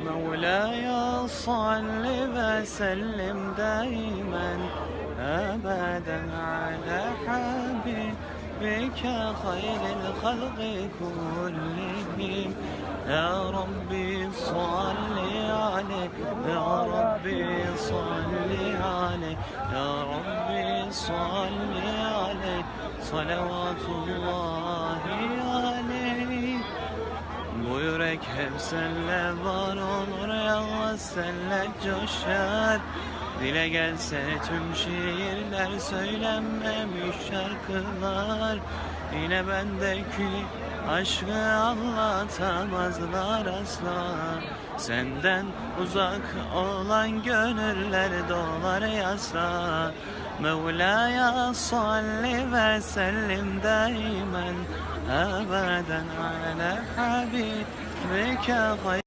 مولاي صل وسلم دائما أبدا على حبيبك خير الخلق كلهم. يا ربي صل عليه، يا ربي صل عليه، يا ربي صل عليه صلوات الله عليه. Bu yürek hep senle var olur, yalnız senle coşar. Dile gelse tüm şiirler, söylenmemiş şarkılar. Yine bendeki aşkı anlatamazlar asla. Senden uzak olan gönüller dolar yasla. Mevlaya salli ve sellim daimen ebeden ala habibike